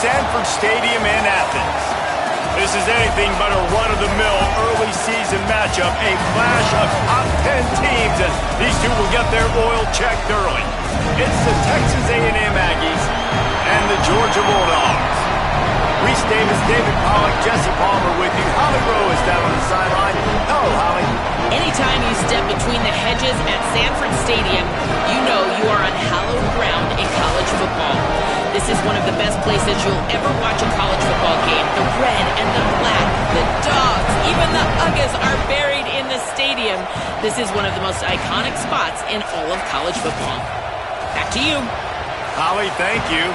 Sanford Stadium in Athens. This is anything but a run-of-the-mill early season matchup, a clash of top 10 teams, and these two will get their oil checked early. It's the Texas A&M Aggies and the Georgia Bulldogs. Reese Davis, David Pollack, Jesse Palmer with you. Holly Rowe is down on the sideline. Hello, Holly. Anytime you step between the hedges at Sanford Stadium, you know you are on hallowed ground in college football. This is one of the best places you'll ever watch a college football game. The red and the black, the dogs, even the Uggas are buried in the stadium. This is one of the most iconic spots in all of college football. Back to you. Holly, thank you.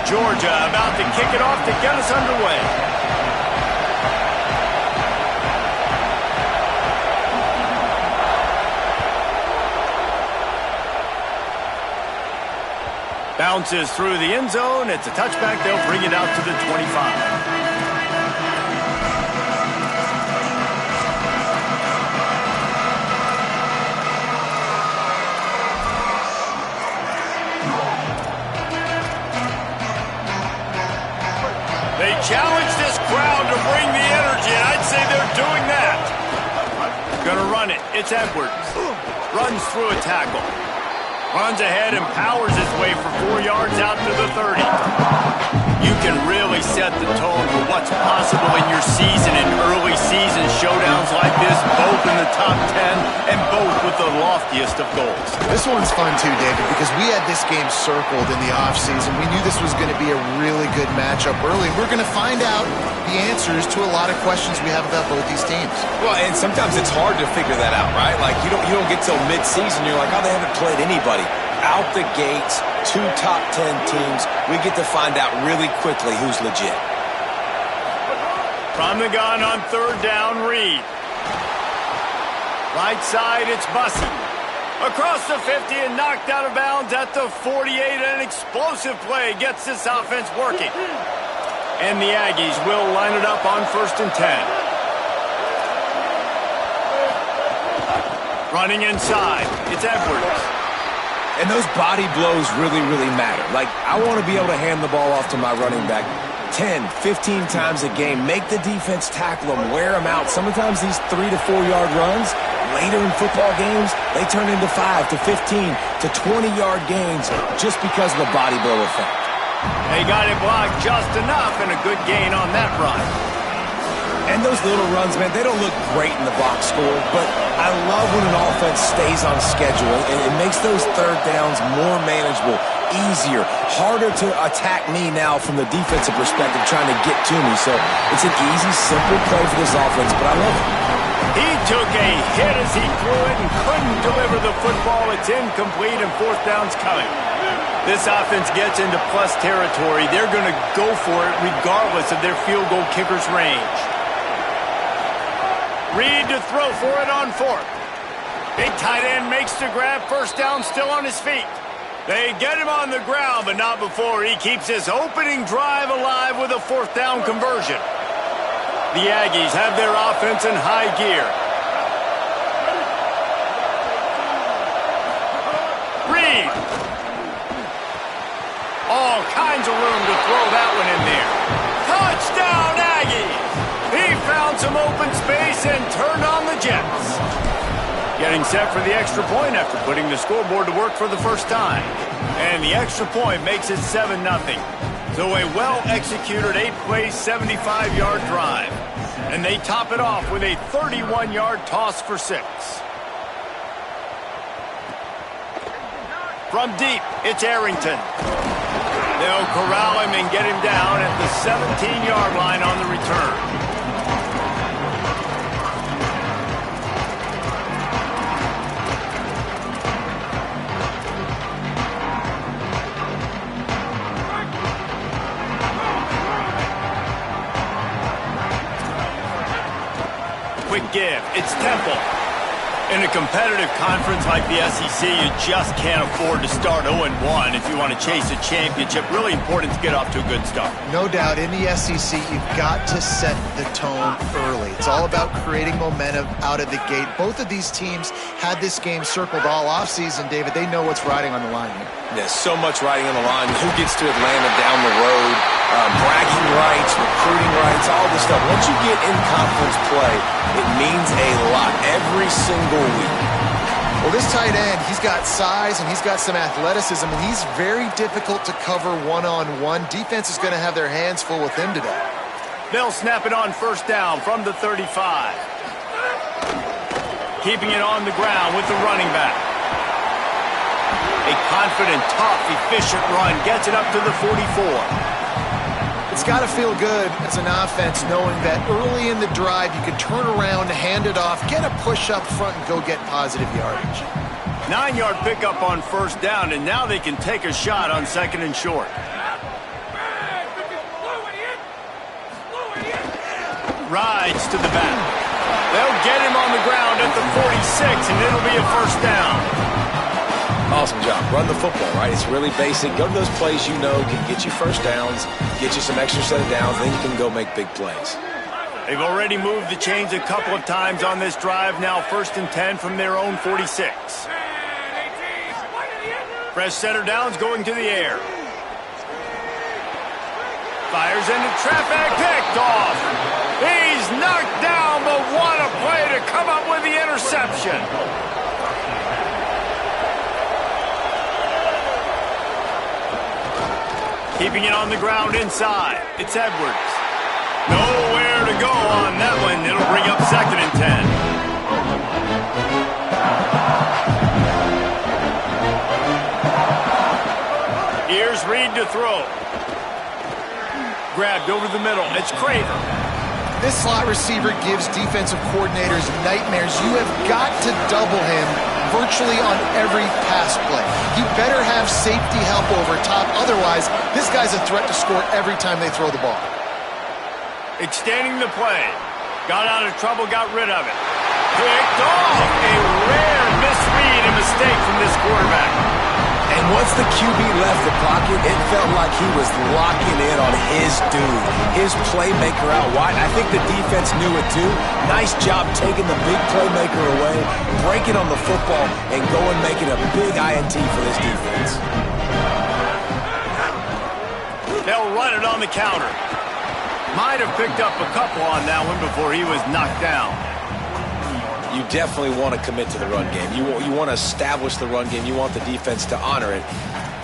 Georgia about to kick it off to get us underway. Bounces through the end zone. It's a touchback. They'll bring it out to the 25. They challenge this crowd to bring the energy, and I'd say they're doing that. Gonna run it. It's Edwards. Runs through a tackle. Runs ahead and powers his way for 4 yards out to the 30. You can really set the tone for what's possible in your season in early season showdowns like this, both in the top 10 and both with the loftiest of goals. This one's fun too, David, because we had this game circled in the offseason. We knew this was going to be a really good matchup early. We're going to find out the answers to a lot of questions we have about both these teams. Well, and sometimes it's hard to figure that out, right? Like, you don't get till mid-season, you're like, oh, they haven't played anybody. Out the gates, 2 top 10 teams, we get to find out really quickly who's legit. From the gun on 3rd down, Reed. Right side, it's Bussey. Across the 50 and knocked out of bounds at the 48. An explosive play gets this offense working. And the Aggies will line it up on 1st and 10. Running inside, it's Edwards. And those body blows really, really matter. Like, I want to be able to hand the ball off to my running back 10, 15 times a game. Make the defense tackle them, wear them out. Sometimes these 3 to 4 yard runs, later in football games, they turn into 5 to 15 to 20 yard gains just because of the body blow effect. They got it blocked just enough and a good gain on that run. And those little runs, man, they don't look great in the box score, but I love when an offense stays on schedule, and it makes those 3rd downs more manageable, easier, harder to attack me now from the defensive perspective trying to get to me. So it's an easy, simple play for this offense, but I love it. He took a hit as he threw it and couldn't deliver the football. It's incomplete and 4th down's coming. This offense gets into plus territory. They're going to go for it regardless of their field goal kicker's range. Reed to throw for it on 4th. Big tight end makes the grab. 1st down, still on his feet. They get him on the ground, but not before he keeps his opening drive alive with a 4th down conversion. The Aggies have their offense in high gear. Reed. All kinds of room to throw that one in there. Touchdown, Aggies! He found some open space and turned on the Jets. Getting set for the extra point after putting the scoreboard to work for the first time. And the extra point makes it 7-0. So a well-executed 8-play, 75-yard drive. And they top it off with a 31-yard toss for 6. From deep, it's Arrington. They'll corral him and get him down at the 17-yard line on the return. Quick give. It's Temple. In a competitive conference like the SEC, you just can't afford to start 0-1 if you want to chase a championship. Really important to get off to a good start. No doubt, in the SEC, you've got to set the tone early. It's all about creating momentum out of the gate. Both of these teams had this game circled all offseason, David. They know what's riding on the line here. There's so much riding on the line. Who gets to Atlanta down the road? Bragging rights, recruiting rights, all this stuff. Once you get in conference play, it means a lot every single week. Well, this tight end, he's got size and he's got some athleticism, and he's very difficult to cover one-on-one. Defense is going to have their hands full with him today. They'll snap it on first down from the 35. Keeping it on the ground with the running back. A confident, tough, efficient run gets it up to the 44. It's got to feel good as an offense knowing that early in the drive you can turn around, hand it off, get a push up front, and go get positive yardage. 9-yard pickup on first down, and now they can take a shot on second and short. Rides to the back. They'll get him on the ground at the 46, and it'll be a first down. Awesome job. Run the football, right? It's really basic. Go to those plays you know can get you first downs, get you some extra set of downs, then you can go make big plays. They've already moved the chains a couple of times on this drive. Now 1st and 10 from their own 46. Fresh center downs going to the air. Fires into traffic, picked off. He's knocked down, but what a play to come up with the interception. Keeping it on the ground inside. It's Edwards. Nowhere to go on that one. It'll bring up 2nd and 10. Here's Reed to throw. Grabbed over the middle. It's Craver. This slot receiver gives defensive coordinators nightmares. You have got to double him virtually on every pass play. He better have safety help over top. Otherwise, this guy's a threat to score every time they throw the ball. Extending the play. Got out of trouble, got rid of it. Picked off. A rare misread and mistake from this quarterback. And once the QB left the pocket, it felt like he was locking in on his dude, his playmaker out wide. I think the defense knew it too. Nice job taking the big playmaker away, breaking on the football, and going making a big INT for this defense. They'll run it on the counter. Might have picked up a couple on that one before he was knocked down. You definitely want to commit to the run game. You want to establish the run game. You want the defense to honor it.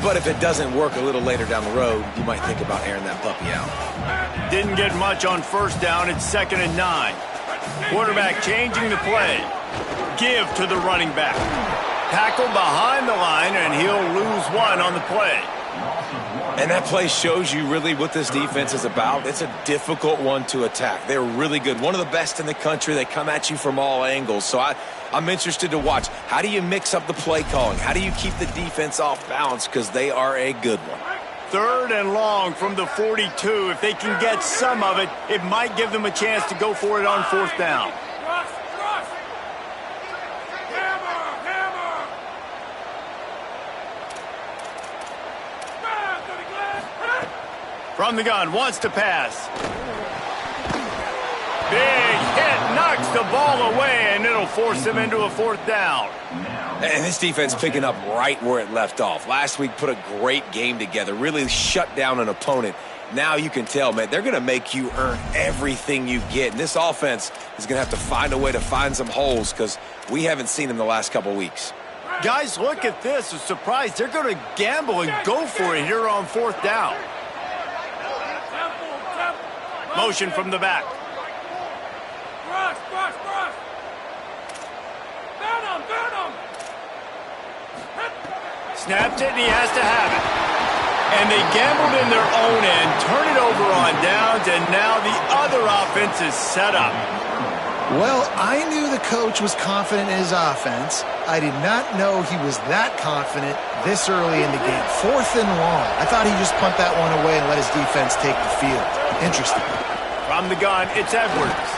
But if it doesn't work a little later down the road, you might think about airing that puppy out. Didn't get much on first down. It's 2nd and 9. Quarterback changing the play. Give to the running back. Tackle behind the line, and he'll lose one on the play. And that play shows you really what this defense is about. It's a difficult one to attack. They're really good. One of the best in the country. They come at you from all angles. So I'm interested to watch. How do you mix up the play calling? How do you keep the defense off balance? Because they are a good one. 3rd and long from the 42. If they can get some of it, it might give them a chance to go for it on 4th down. From the gun, wants to pass. Big hit, knocks the ball away, and it'll force him into a 4th down. And this defense picking up right where it left off. Last week put a great game together, really shut down an opponent. Now you can tell, man, they're going to make you earn everything you get. And this offense is going to have to find a way to find some holes because we haven't seen them the last couple weeks. Guys, look at this. I'm surprised. They're going to gamble and go for it here on 4th down. Motion from the back. Snapped it, and he has to have it. And they gambled in their own end, turn it over on downs, and now the other offense is set up. Well, I knew the coach was confident in his offense. I did not know he was that confident this early in the game. 4th and long. I thought he'd just punt that one away and let his defense take the field. Interesting. From the gun, it's Edwards.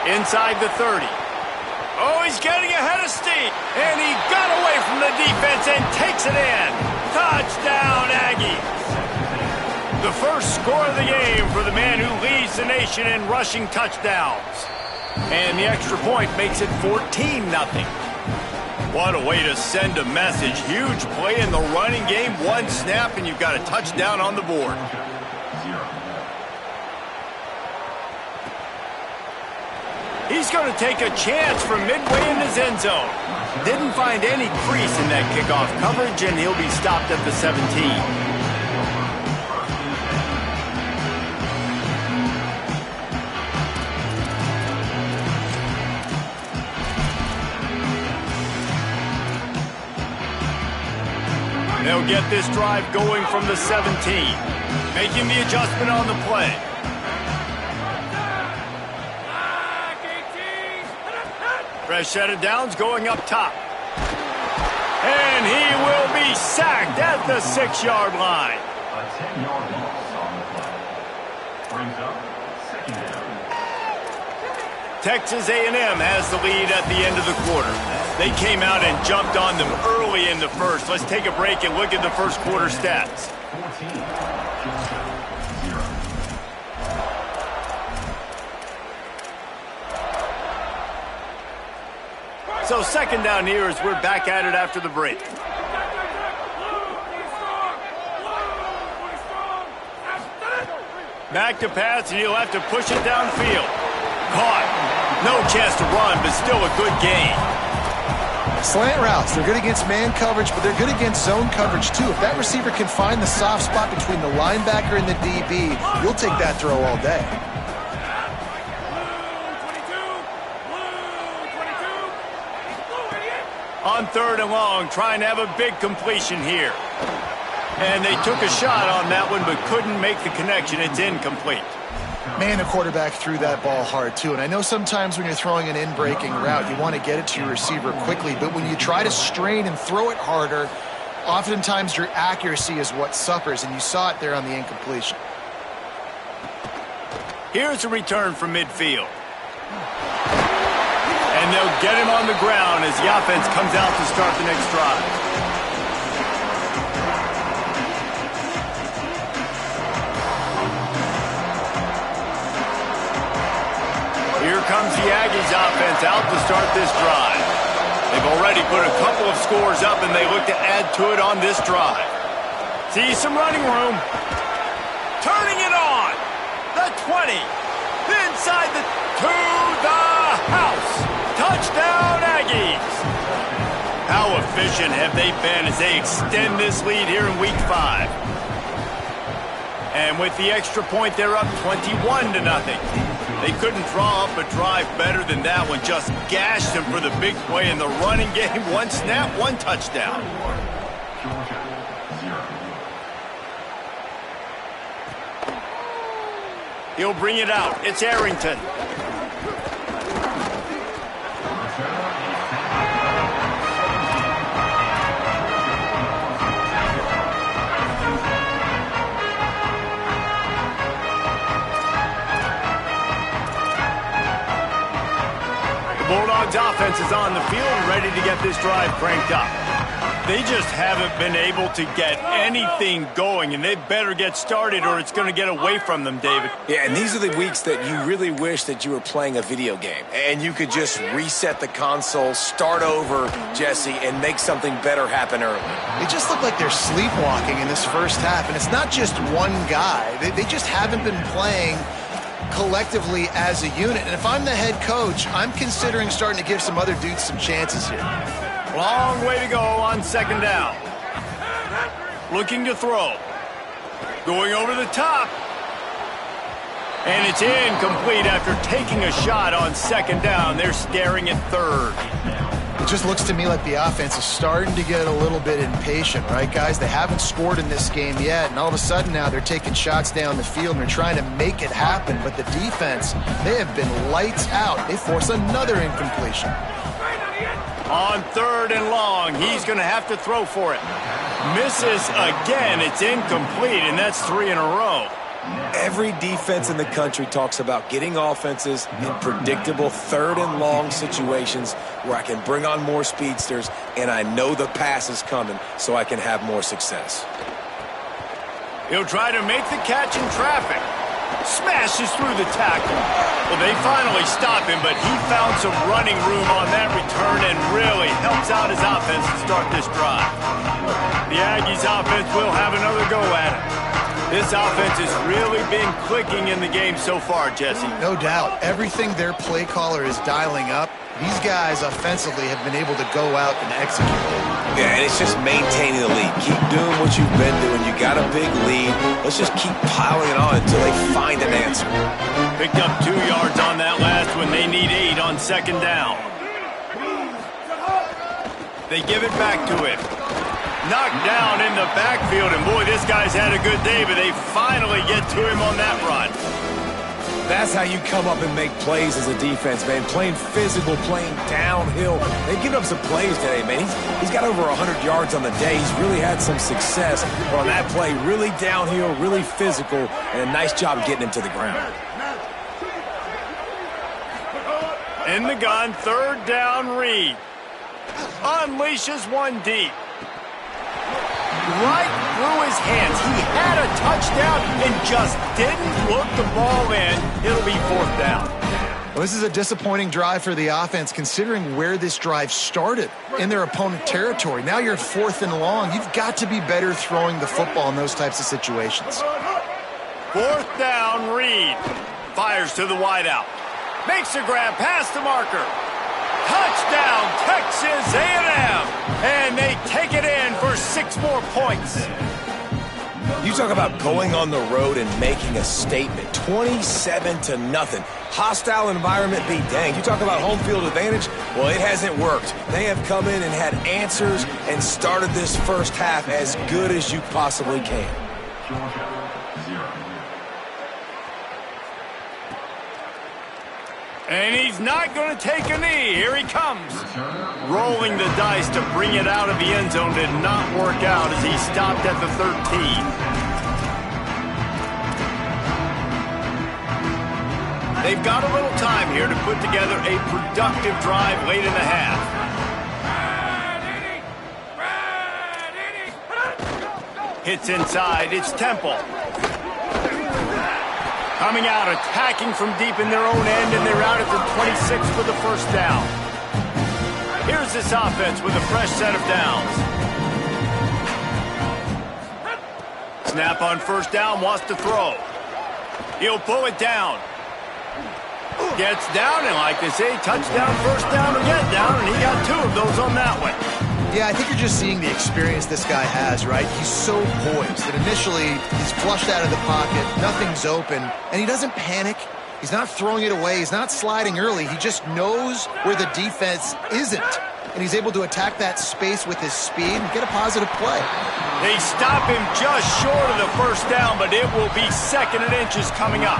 Inside the 30. Oh, he's getting ahead of steam. And he got away from the defense and takes it in. Touchdown, Aggies. The first score of the game for the man who leads the nation in rushing touchdowns. And the extra point makes it 14-0. What a way to send a message. Huge play in the running game. One snap, and you've got a touchdown on the board. He's going to take a chance from midway in his end zone. Didn't find any crease in that kickoff coverage, and he'll be stopped at the 17. They'll get this drive going from the 17. Making the adjustment on the play. Fresh set of downs going up top. And he will be sacked at the 6-yard line. A 10-yard loss on the play. Brings up second down. Texas A&M has the lead at the end of the quarter. They came out and jumped on them early in the first. Let's take a break and look at the first quarter stats. 14, Georgia, 0. So second down here as we're back at it after the break. Back to pass, and he'll have to push it downfield. Caught. No chance to run, but still a good gain. Slant routes, they're good against man coverage, but they're good against zone coverage too. If that receiver can find the soft spot between the linebacker and the DB, you'll take that throw all day. On third and long, trying to have a big completion here. And they took a shot on that one, but couldn't make the connection. It's incomplete. Man, the quarterback threw that ball hard, too. And I know sometimes when you're throwing an in-breaking route, you want to get it to your receiver quickly. But when you try to strain and throw it harder, oftentimes your accuracy is what suffers. And you saw it there on the incompletion. Here's a return from midfield. And they'll get him on the ground as the offense comes out to start the next drive. Here comes the Aggies offense out to start this drive. They've already put a couple of scores up, and they look to add to it on this drive. See some running room. Turning it on. The 20. Inside the to the house. Touchdown, Aggies. How efficient have they been as they extend this lead here in Week 5? And with the extra point, they're up 21-0. They couldn't draw up a drive better than that one. Just gashed him for the big play in the running game. One snap, one touchdown. Georgia, 0. He'll bring it out. It's Arrington. Bulldogs offense is on the field and ready to get this drive cranked up. They just haven't been able to get anything going, and they better get started or it's going to get away from them, David. Yeah, and these are the weeks that you really wish that you were playing a video game and you could just reset the console, start over, Jesse, and make something better happen early. They just look like they're sleepwalking in this first half, and it's not just one guy. They just haven't been playing collectively as a unit. And if I'm the head coach, I'm considering starting to give some other dudes some chances here. Long way to go on second down. Looking to throw. Going over the top. And it's incomplete after taking a shot on second down. They're staring at third. It just looks to me like the offense is starting to get a little bit impatient, right, guys? They haven't scored in this game yet, and all of a sudden now they're taking shots down the field and they're trying to make it happen. But the defense, they have been lights out. They force another incompletion. On third and long, he's going to have to throw for it. Misses again. It's incomplete, and that's 3 in a row. Every defense in the country talks about getting offenses in predictable third and long situations where I can bring on more speedsters and I know the pass is coming so I can have more success. He'll try to make the catch in traffic. Smashes through the tackle. Well, they finally stop him, but he found some running room on that return and really helps out his offense to start this drive. The Aggies offense will have another go at it. This offense has really been clicking in the game so far, Jesse. No doubt. Everything their play caller is dialing up, these guys offensively have been able to go out and execute it. Yeah, and it's just maintaining the lead. Keep doing what you've been doing. You got a big lead. Let's just keep piling it on until they find an answer. Picked up 2 yards on that last one. They need 8 on second down. They give it back to him. Knocked down in the backfield, and boy, this guy's had a good day, but they finally get to him on that run. That's how you come up and make plays as a defense, man. Playing physical, playing downhill. They've given up some plays today, man. He's got over 100 yards on the day. He's really had some success. But on that play, really downhill, really physical, and a nice job getting him to the ground. In the gun, third down, Reed. Unleashes one deep. Right through his hands. He had a touchdown and just didn't look the ball in. It'll be fourth down. Well, this is a disappointing drive for the offense considering where this drive started in their opponent territory. Now you're at 4th and long. You've got to be better throwing the football in those types of situations. 4th down, Reed. Fires to the wideout. Makes a grab past the marker. Touchdown, Texas A&M. And they take it in for 6 more points. You talk about going on the road and making a statement. 27-0. Hostile environment be danged. You talk about home field advantage. Well, it hasn't worked. They have come in and had answers and started this first half as good as you possibly can. Georgia, 0. And he's not going to take a knee. Here he comes. Rolling the dice to bring it out of the end zone did not work out as he stopped at the 13. They've got a little time here to put together a productive drive late in the half. Hits inside. It's Temple. Coming out, attacking from deep in their own end, and they're out at the 26 for the first down. Here's this offense with a fresh set of downs. Snap on first down, wants to throw. He'll pull it down. Gets down, and like they say, touchdown, first down, and get down, and he got 2 of those on that one. Yeah, I think you're just seeing the experience this guy has, right? He's so poised that initially he's flushed out of the pocket, nothing's open, and he doesn't panic. He's not throwing it away. He's not sliding early. He just knows where the defense isn't, and he's able to attack that space with his speed and get a positive play. They stop him just short of the first down, but it will be 2nd and inches coming up.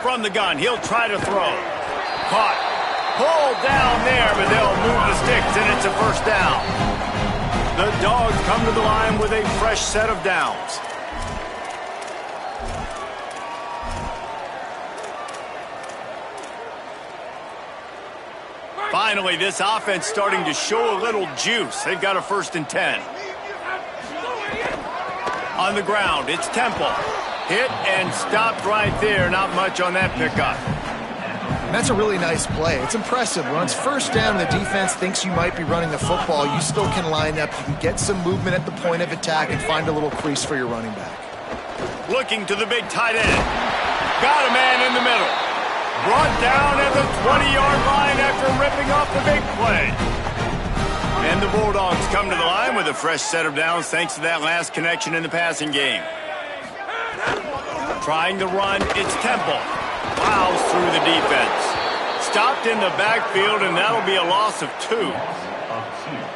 From the gun, he'll try to throw. Caught. Pulled down there, but they'll move the sticks, and it's a first down. The Dogs come to the line with a fresh set of downs. Finally, this offense starting to show a little juice. They've got a 1st and 10. On the ground, it's Temple. Hit and stopped right there. Not much on that pickup. That's a really nice play. It's impressive. When it's first down and the defense thinks you might be running the football, you still can line up. You can get some movement at the point of attack and find a little crease for your running back. Looking to the big tight end. Got a man in the middle. Brought down at the 20-yard line after ripping off the big play. And the Bulldogs come to the line with a fresh set of downs thanks to that last connection in the passing game. Trying to run, it's Temple. Plows through the defense. Stopped in the backfield, and that'll be a loss of 2.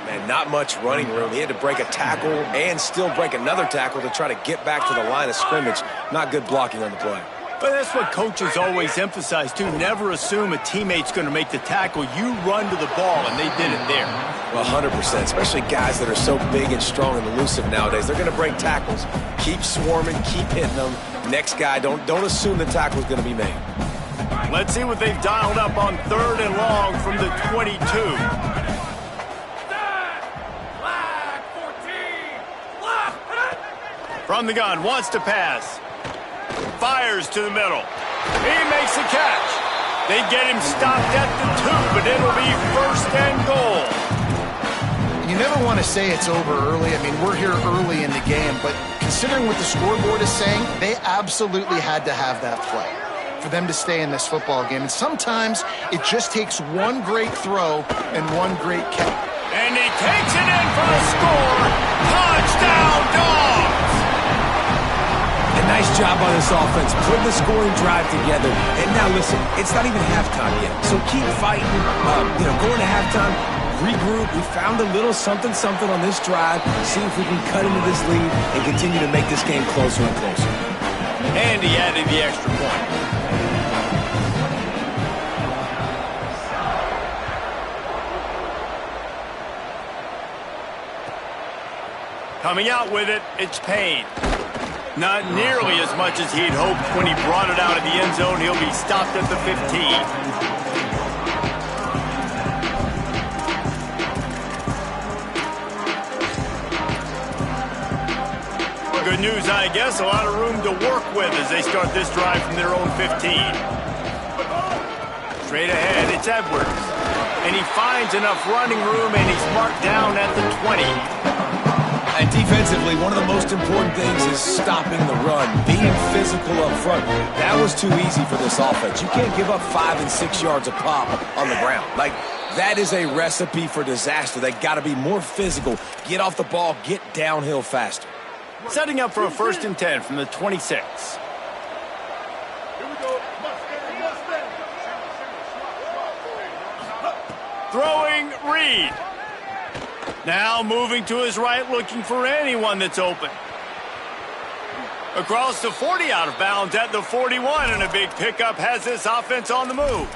Man, not much running room. He had to break a tackle and still break another tackle to try to get back to the line of scrimmage. Not good blocking on the play. But that's what coaches always emphasize, too. Never assume a teammate's going to make the tackle. You run to the ball, and they did it there. Well, 100%, especially guys that are so big and strong and elusive nowadays. They're going to break tackles. Keep swarming, keep hitting them. Next guy, don't assume the tackle's going to be made. Let's see what they've dialed up on 3rd and long from the 22. From the gun, wants to pass. Fires to the middle. He makes the catch. They get him stopped at the 2, but it'll be 1st and goal. You never want to say it's over early. I mean, we're here early in the game, but considering what the scoreboard is saying, they absolutely had to have that play for them to stay in this football game. And sometimes it just takes one great throw and one great catch. And he takes it in for the score. Touchdown, Dogs! Nice job on this offense, putting the scoring drive together. And now listen, it's not even halftime yet, so keep fighting. Going to halftime, regroup. We found a little something on this drive. See if we can cut into this lead and continue to make this game closer and closer. And he added the extra point. Coming out with it, it's Payne. Not nearly as much as he'd hoped when he brought it out of the end zone. He'll be stopped at the 15. Good news, I guess. A lot of room to work with as they start this drive from their own 15. Straight ahead, it's Edwards. And he finds enough running room, and he's marked down at the 20. And defensively, one of the most important things is stopping the run, being physical up front. That was too easy for this offense. You can't give up 5 and 6 yards a pop on the ground. Like, that is a recipe for disaster. They got to be more physical, get off the ball, get downhill faster. Setting up for a 1st and 10 from the 26. Throwing Reed. Now moving to his right, looking for anyone that's open. Across the 40, out of bounds at the 41, and a big pickup has this offense on the move.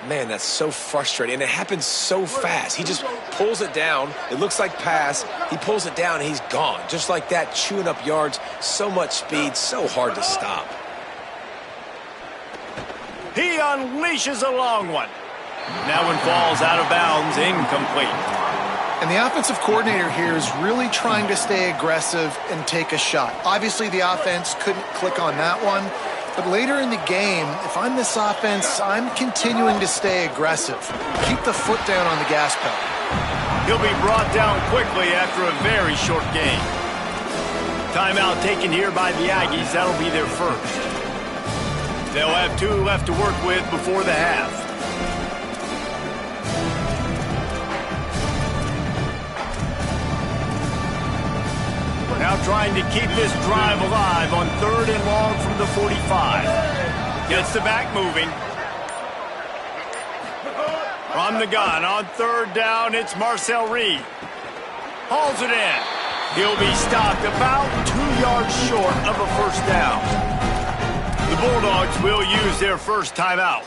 Man, that's so frustrating, and it happens so fast. He just pulls it down. It looks like pass. He pulls it down, and he's gone. Just like that, chewing up yards. So much speed, so hard to stop. He unleashes a long one. That one falls out of bounds, incomplete. And the offensive coordinator here is really trying to stay aggressive and take a shot. Obviously, the offense couldn't click on that one. But later in the game, if I'm this offense, I'm continuing to stay aggressive. Keep the foot down on the gas pedal. He'll be brought down quickly after a very short game. Timeout taken here by the Aggies. That'll be their first. They'll have 2 left to work with before the half. Now trying to keep this drive alive on 3rd and long from the 45. Gets the back moving. From the gun on 3rd down, it's Marcel Reed. Hauls it in. He'll be stopped about 2 yards short of a 1st down. The Bulldogs will use their first timeout.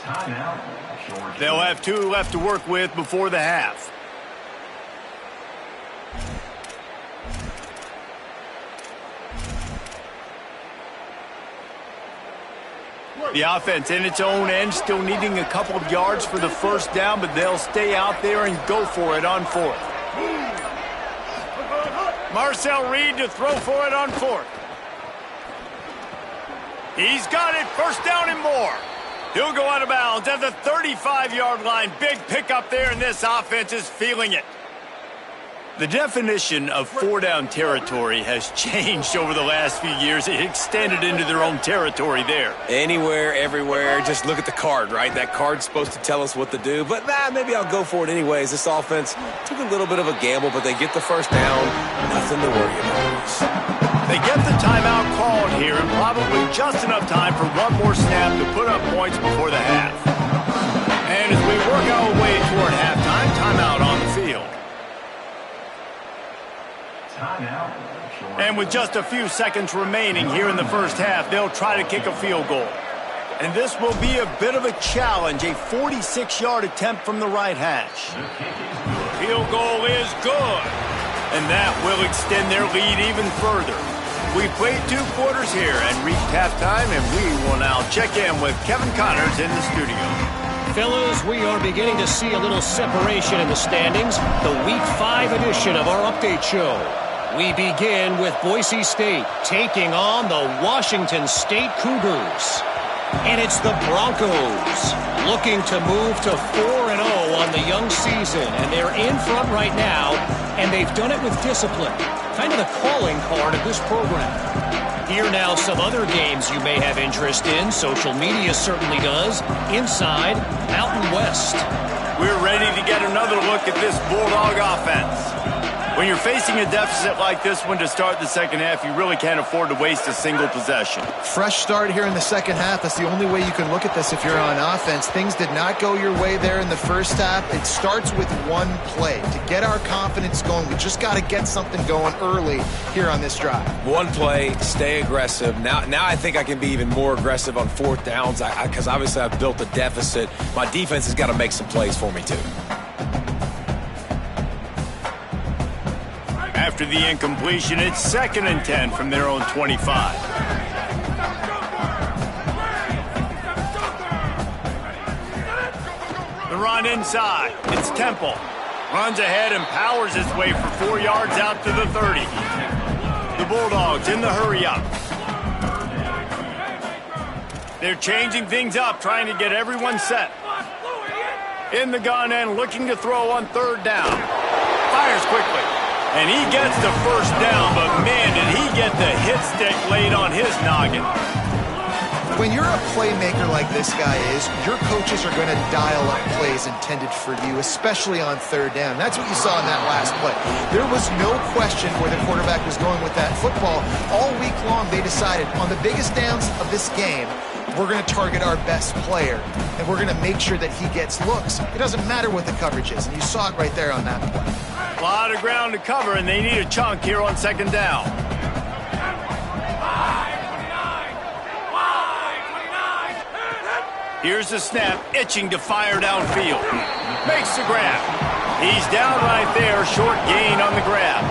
They'll have 2 left to work with before the half. The offense in its own end, still needing a couple of yards for the 1st down, but they'll stay out there and go for it on 4th. Marcel Reed to throw for it on 4th. He's got it, 1st down and more. He'll go out of bounds at the 35-yard line. Big pickup there, and this offense is feeling it. The definition of 4-down territory has changed over the last few years. It extended into their own territory there. Anywhere, everywhere, just look at the card, right? That card's supposed to tell us what to do, but maybe I'll go for it anyways. This offense took a little bit of a gamble, but they get the 1st down. Nothing to worry about. They get the timeout called here, and probably just enough time for one more snap to put up points before the half. And as we work our way toward halftime, timeout on the field. Timeout. And with just a few seconds remaining here in the first half, they'll try to kick a field goal. And this will be a bit of a challenge, a 46-yard attempt from the right hash. Field goal is good. And that will extend their lead even further. We've played 2 quarters here and reached halftime, and we will now check in with Kevin Connors in the studio. Fellas, we are beginning to see a little separation in the standings. The Week 5 edition of our update show. We begin with Boise State taking on the Washington State Cougars. And it's the Broncos looking to move to 4-0 on the young season. And they're in front right now, and they've done it with discipline. Kind of the calling card of this program. Here now some other games you may have interest in. Social media certainly does. Inside Mountain West. We're ready to get another look at this Bulldog offense. When you're facing a deficit like this one to start the second half, you really can't afford to waste a single possession. Fresh start here in the second half. That's the only way you can look at this if you're on offense. Things did not go your way there in the first half. It starts with one play. To get our confidence going, we just got to get something going early here on this drive. One play, stay aggressive. Now I think I can be even more aggressive on 4th downs because obviously I've built a deficit. My defense has got to make some plays for me too. After the incompletion, it's 2nd and 10 from their own 25. The run inside. It's Temple. Runs ahead and powers his way for 4 yards out to the 30. The Bulldogs in the hurry-up. They're changing things up, trying to get everyone set. In the gun and looking to throw on 3rd down. Fires quickly. And he gets the first down, but man, did he get the hit stick laid on his noggin. When you're a playmaker like this guy is, your coaches are going to dial up plays intended for you, especially on 3rd down. That's what you saw in that last play. There was no question where the quarterback was going with that football. All week long, they decided on the biggest downs of this game, we're going to target our best player, and we're going to make sure that he gets looks. It doesn't matter what the coverage is, and you saw it right there on that play. A lot of ground to cover, and they need a chunk here on 2nd down. Here's the snap, itching to fire downfield. Makes the grab. He's down right there, short gain on the grab.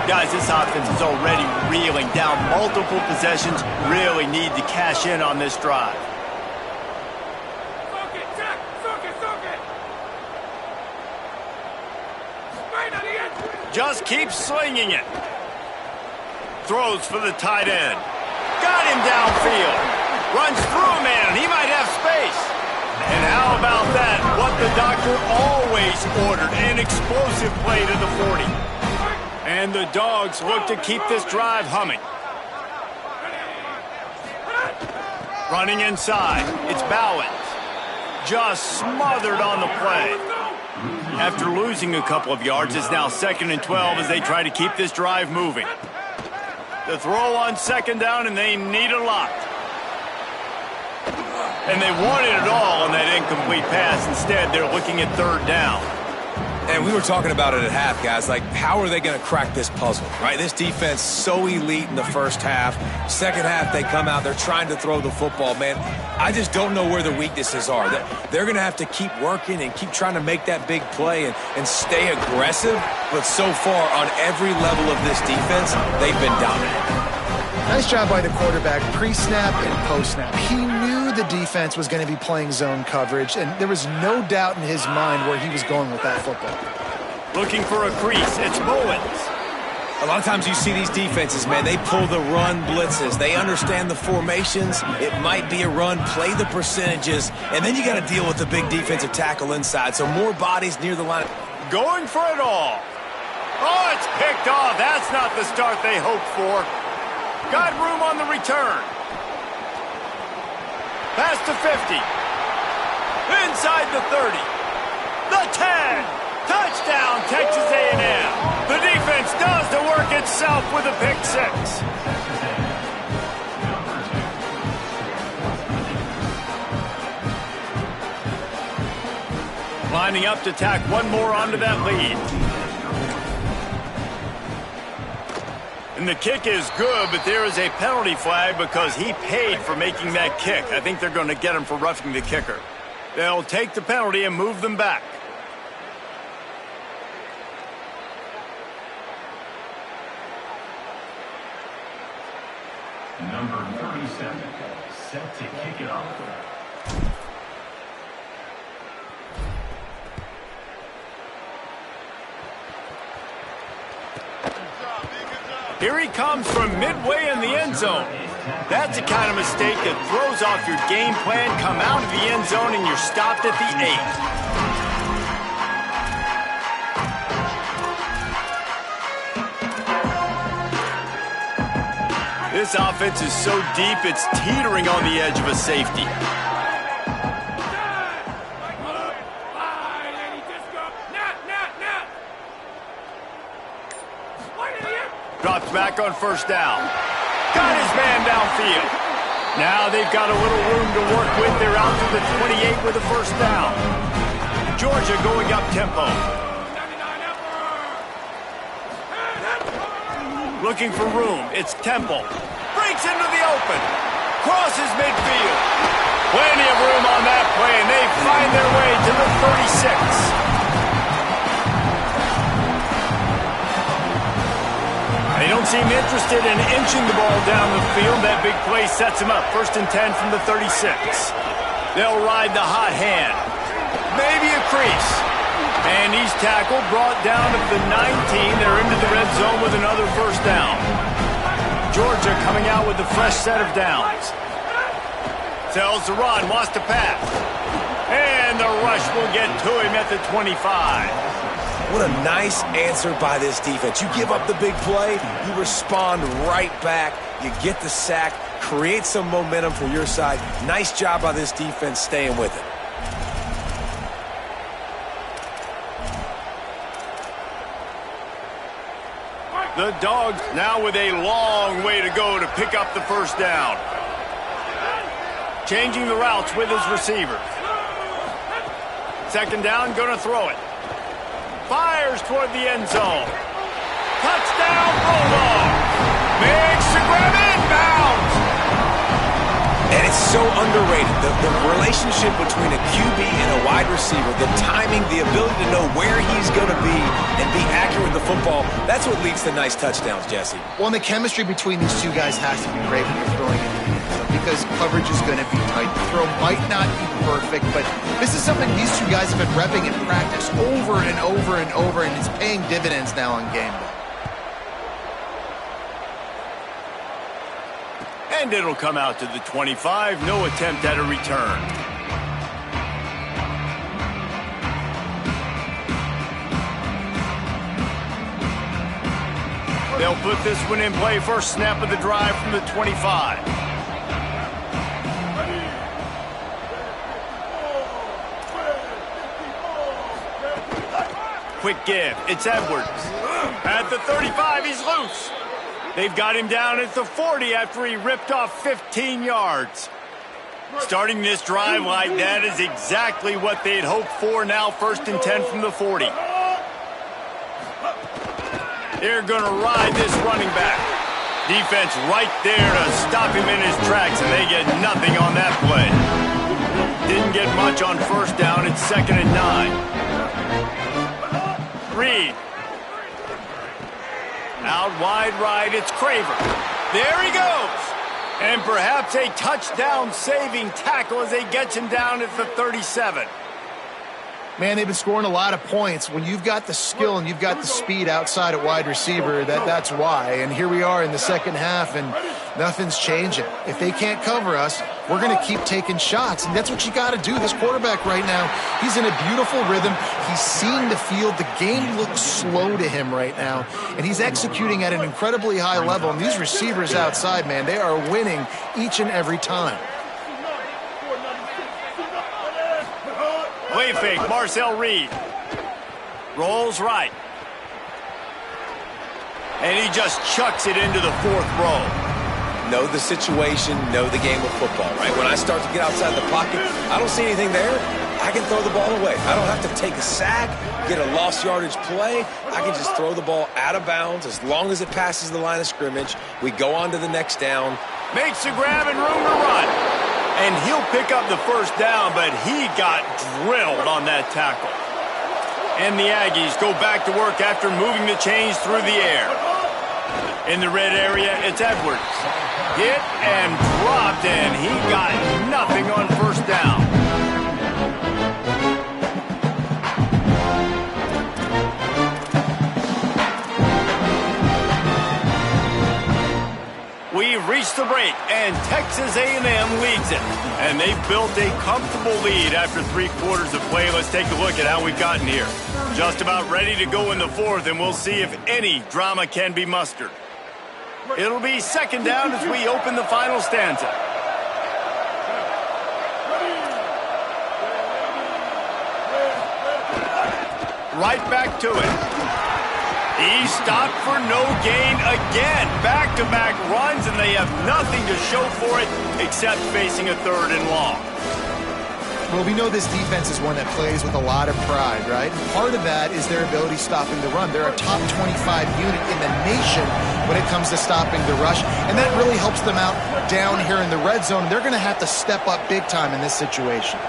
Guys, this offense is already reeling down multiple possessions. Really need to cash in on this drive. Just keeps slinging it. Throws for the tight end. Got him downfield. Runs through a man. He might have space. And how about that? What the doctor always ordered. An explosive play to the 40. And the Dogs look to keep this drive humming. Running inside. It's Bowens. Just smothered on the play. After losing a couple of yards, it's now 2nd and 12 as they try to keep this drive moving. The throw on 2nd down, and they need a lot. And they wanted it all on that incomplete pass. Instead, they're looking at 3rd down. And we were talking about it at half, guys. Like, how are they going to crack this puzzle, right? This defense so elite in the first half. Second half, they come out. They're trying to throw the football, man. I just don't know where the weaknesses are. They're going to have to keep working and keep trying to make that big play and stay aggressive. But so far, on every level of this defense, they've been dominant. Nice job by the quarterback, pre-snap and post-snap. He knew the defense was going to be playing zone coverage, and there was no doubt in his mind where he was going with that football. Looking for a crease, it's Bowens. A lot of times you see these defenses, man, they pull the run blitzes. They understand the formations. It might be a run, play the percentages, and then you got to deal with the big defensive tackle inside. So more bodies near the line. Going for it all. Oh, it's picked off. That's not the start they hoped for. Got room on the return. Past the 50. Inside the 30. The 10. Touchdown, Texas A&M. The defense does the work itself with a pick 6. Lining up to tack one more onto that lead. And the kick is good, but there is a penalty flag because he paid for making that kick. I think they're going to get him for roughing the kicker. They'll take the penalty and move them back. Number 37, set to kick it off. Here he comes from midway in the end zone. That's the kind of mistake that throws off your game plan. Come out of the end zone and you're stopped at the 8. This offense is so deep, it's teetering on the edge of a safety. Drops back on first down. Got his man downfield. Now they've got a little room to work with. They're out to the 28 with a first down. Georgia going up tempo. Looking for room. It's Temple. Breaks into the open. Crosses midfield. Plenty of room on that play, and they find their way to the 36. They don't seem interested in inching the ball down the field. That big play sets them up. 1st and 10 from the 36. They'll ride the hot hand. Maybe a crease. And he's tackled, brought down to the 19. They're into the red zone with another first down. Georgia coming out with a fresh set of downs. Tells the run, wants to pass. And the rush will get to him at the 25. What a nice answer by this defense. You give up the big play, you respond right back, you get the sack, create some momentum for your side. Nice job by this defense staying with it. The Dogs now with a long way to go to pick up the first down. Changing the routes with his receivers. 2nd down, gonna throw it. Fires toward the end zone. Touchdown, Bulldogs. Makes the grab, inbounds. And it's so underrated. The relationship between a QB and a wide receiver, the timing, the ability to know where he's going to be and be accurate with the football, that's what leads to nice touchdowns, Jesse. Well, and the chemistry between these two guys has to be great when you're throwing into the end zone because coverage is going to be tight. The throw might not be perfect, but this is something these two guys have been repping in practice over and over and over, and it's paying dividends now on game day. And it'll come out to the 25. No attempt at a return. They'll put this one in play. First snap of the drive from the 25. Quick give. It's Edwards. At the 35, he's loose. They've got him down at the 40 after he ripped off 15 yards. Starting this drive like that is exactly what they'd hoped for. Now 1st and 10 from the 40. They're going to ride this running back. Defense right there to stop him in his tracks, and they get nothing on that play. Didn't get much on first down. It's 2nd and 9. Reed. Out wide right, it's Craver. There he goes. And perhaps a touchdown-saving tackle as they get him down at the 37. Man, they've been scoring a lot of points. When you've got the skill and you've got the speed outside at wide receiver, that's why. And here we are in the second half, and nothing's changing. If they can't cover us, we're going to keep taking shots. And that's what you got to do. This quarterback right now, he's in a beautiful rhythm. He's seeing the field. The game looks slow to him right now. And he's executing at an incredibly high level. And these receivers outside, man, they are winning each and every time. Play fake, Marcel Reed. Rolls right. And he just chucks it into the 4th row. Know the situation, know the game of football, right? When I start to get outside the pocket, I don't see anything there. I can throw the ball away. I don't have to take a sack, get a lost yardage play. I can just throw the ball out of bounds as long as it passes the line of scrimmage. We go on to the next down. Makes the grab and room to run. And he'll pick up the first down, but he got drilled on that tackle. And the Aggies go back to work after moving the chains through the air. In the red area, it's Edwards. Hit and dropped, and he got nothing on first down. We've reached the break, and Texas A&M leads it. And they've built a comfortable lead after 3 quarters of play. Let's take a look at how we've gotten here. Just about ready to go in the fourth, and we'll see if any drama can be mustered. It'll be second down as we open the final stanza. Right back to it. He stopped for no gain again. Back-to-back runs, and they have nothing to show for it except facing a 3rd and long. Well, we know this defense is one that plays with a lot of pride, right? Part of that is their ability stopping the run. They're a top 25 unit in the nation when it comes to stopping the rush, and that really helps them out down here in the red zone. They're going to have to step up big time in this situation.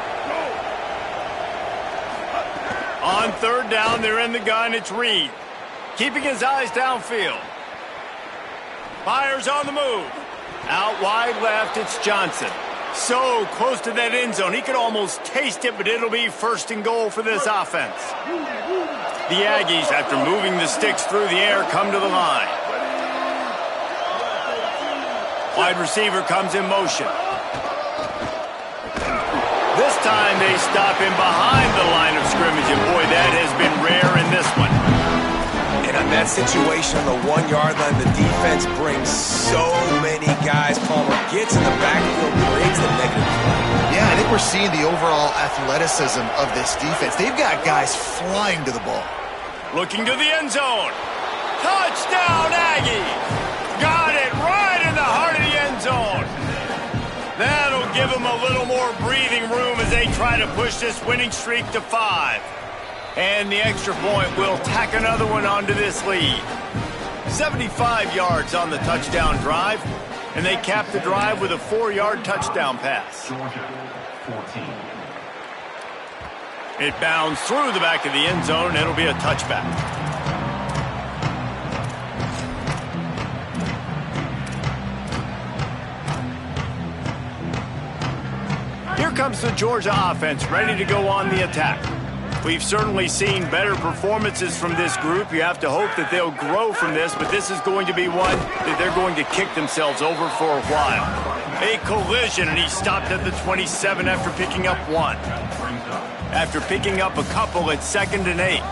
On 3rd down, they're in the gun. It's Reed, keeping his eyes downfield. Fires on the move. Out wide left, it's Johnson. So close to that end zone. He could almost taste it, but it'll be 1st and goal for this offense. The Aggies, after moving the sticks through the air, come to the line. Wide receiver comes in motion. This time they stop him behind the line of scrimmage, and boy, that has been rare in this one. And on that situation on the 1-yard line, the defense brings so many guys. Palmer gets in the backfield, creates the negative play. Yeah, I think we're seeing the overall athleticism of this defense. They've got guys flying to the ball. Looking to the end zone. Touchdown, Aggies! Got it right in the heart of the end zone. That'll give them a little more breathing room as they try to push this winning streak to 5. And the extra point will tack another one onto this lead. 75 yards on the touchdown drive, and they cap the drive with a 4-yard touchdown pass. Georgia, 14. It bounds through the back of the end zone, and it'll be a touchback. Here comes the Georgia offense, ready to go on the attack. We've certainly seen better performances from this group. You have to hope that they'll grow from this, but this is going to be one that they're going to kick themselves over for a while. A collision, and he stopped at the 27 after picking up 1. After picking up a couple, it's 2nd and 8.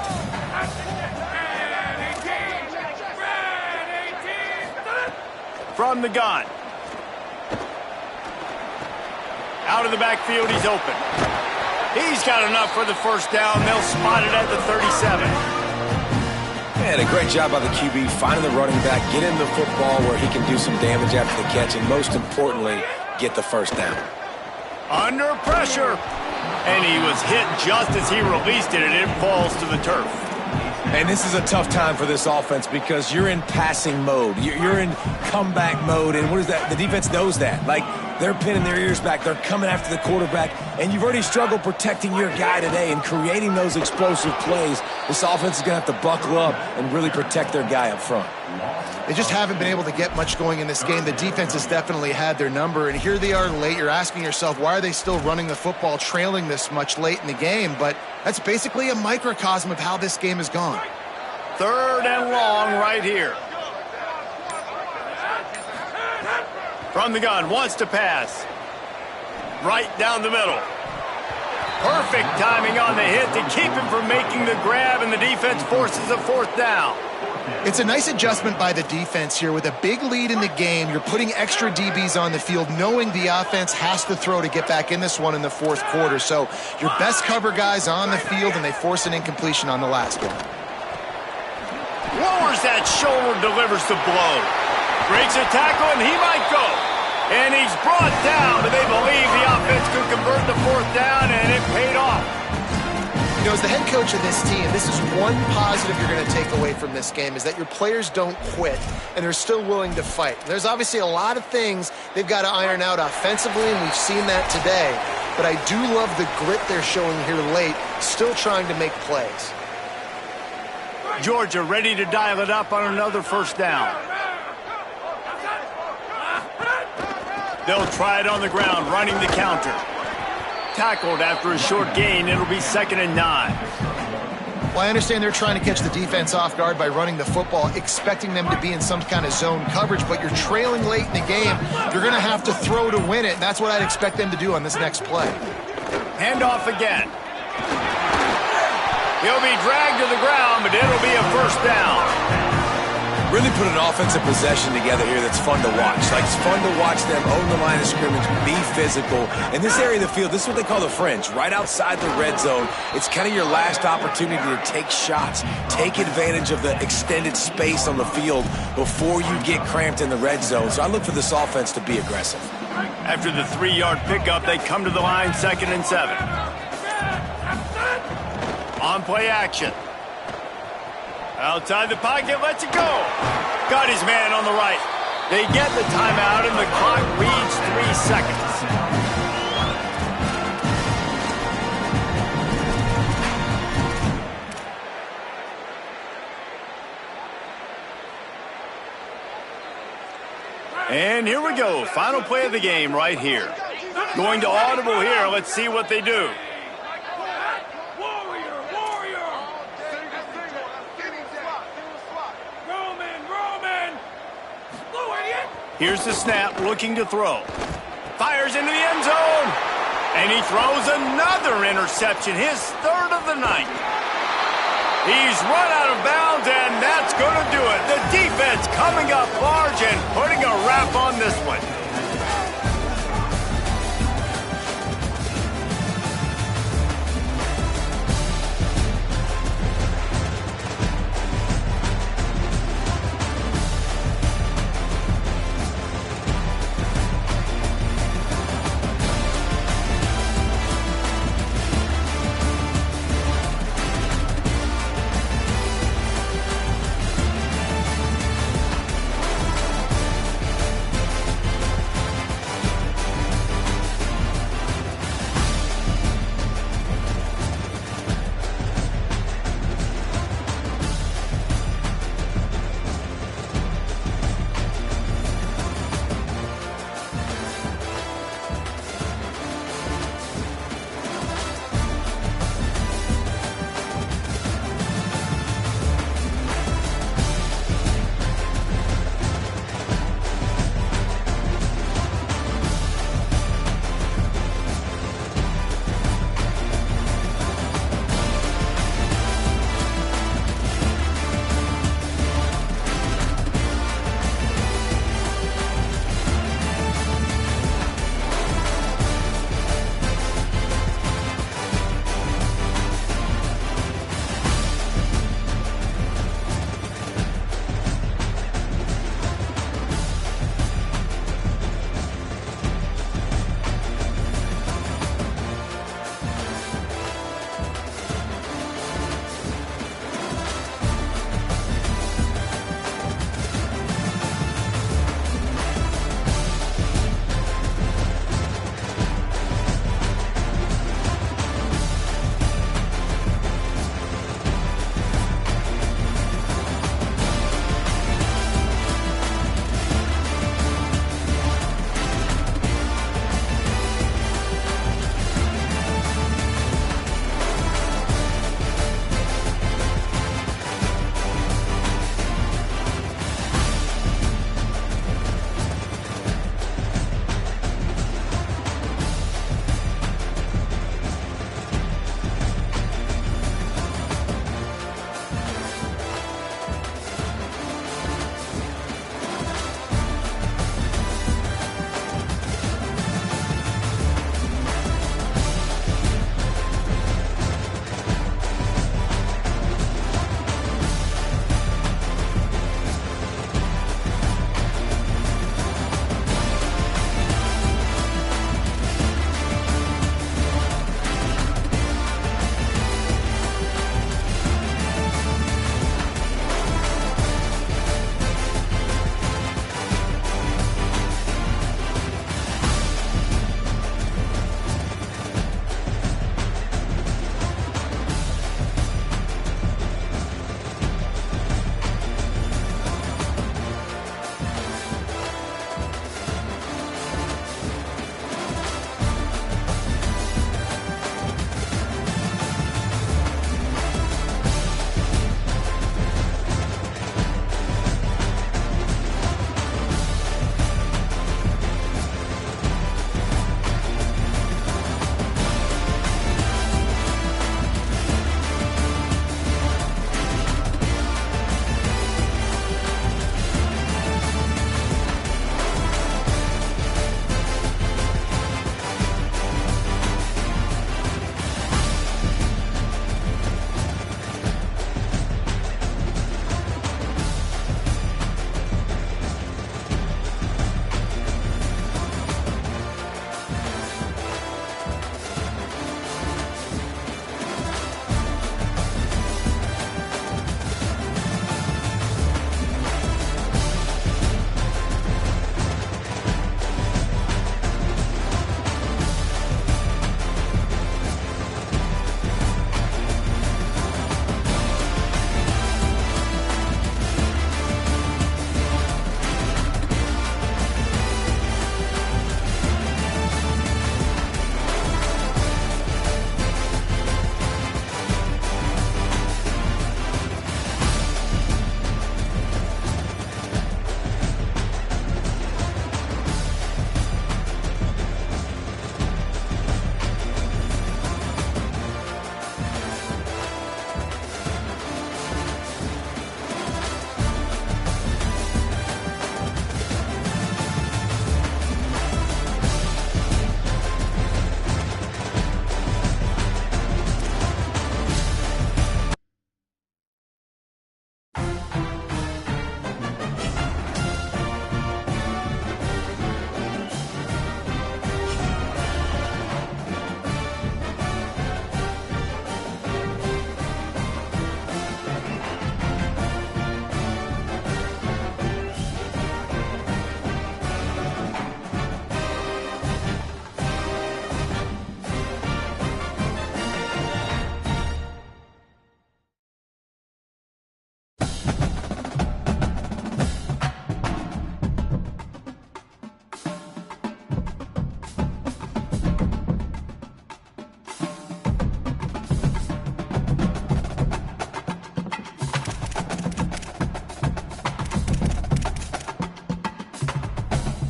From the gun. Out of the backfield, he's open. He's got enough for the first down. They'll spot it at the 37. And a great job by the QB finding the running back, get him the football where he can do some damage after the catch, and most importantly, get the first down. Under pressure. And he was hit just as he released it, and it falls to the turf. And this is a tough time for this offense because you're in passing mode. You're in comeback mode, and what is that? The defense knows that. Like, they're pinning their ears back. They're coming after the quarterback, and you've already struggled protecting your guy today and creating those explosive plays. This offense is going to have to buckle up and really protect their guy up front. They just haven't been able to get much going in this game. The defense has definitely had their number, and here they are late. You're asking yourself, why are they still running the football, trailing this much late in the game? But that's basically a microcosm of how this game has gone. 3rd and long right here. From the gun, wants to pass. Right down the middle. Perfect timing on the hit to keep him from making the grab, and the defense forces a 4th down. It's a nice adjustment by the defense here. With a big lead in the game, you're putting extra DBs on the field, knowing the offense has to throw to get back in this one in the 4th quarter. So your best cover guys on the field, and they force an incompletion on the last one. Lowers that shoulder, delivers the blow. Breaks a tackle, and he might go. And he's brought down. Do they believe the offense could convert the fourth down, and it paid off. You know, as the head coach of this team, this is one positive you're going to take away from this game, is that your players don't quit, and they're still willing to fight. There's obviously a lot of things they've got to iron out offensively, and we've seen that today. But I do love the grit they're showing here late, still trying to make plays. Georgia ready to dial it up on another first down. They'll try it on the ground, running the counter. Tackled after a short gain. It'll be 2nd and 9. Well, I understand they're trying to catch the defense off guard by running the football, expecting them to be in some kind of zone coverage, but you're trailing late in the game. You're going to have to throw to win it, and that's what I'd expect them to do on this next play. Handoff again. He'll be dragged to the ground, but it'll be a first down. Really put an offensive possession together here that's fun to watch. Like, it's fun to watch them own the line of scrimmage, be physical. In this area of the field, this is what they call the fringe, right outside the red zone. It's kind of your last opportunity to take shots, take advantage of the extended space on the field before you get cramped in the red zone. So I look for this offense to be aggressive. After the 3-yard pickup, they come to the line, 2nd and 7. On play action. Outside the pocket, lets it go. Got his man on the right. They get the timeout, and the clock reads 3 seconds. And here we go. Final play of the game right here. Going to audible here. Let's see what they do. Here's the snap, looking to throw. Fires into the end zone. And he throws another interception, his 3rd of the night. He's run out of bounds, and that's going to do it. The defense coming up large and putting a wrap on this one.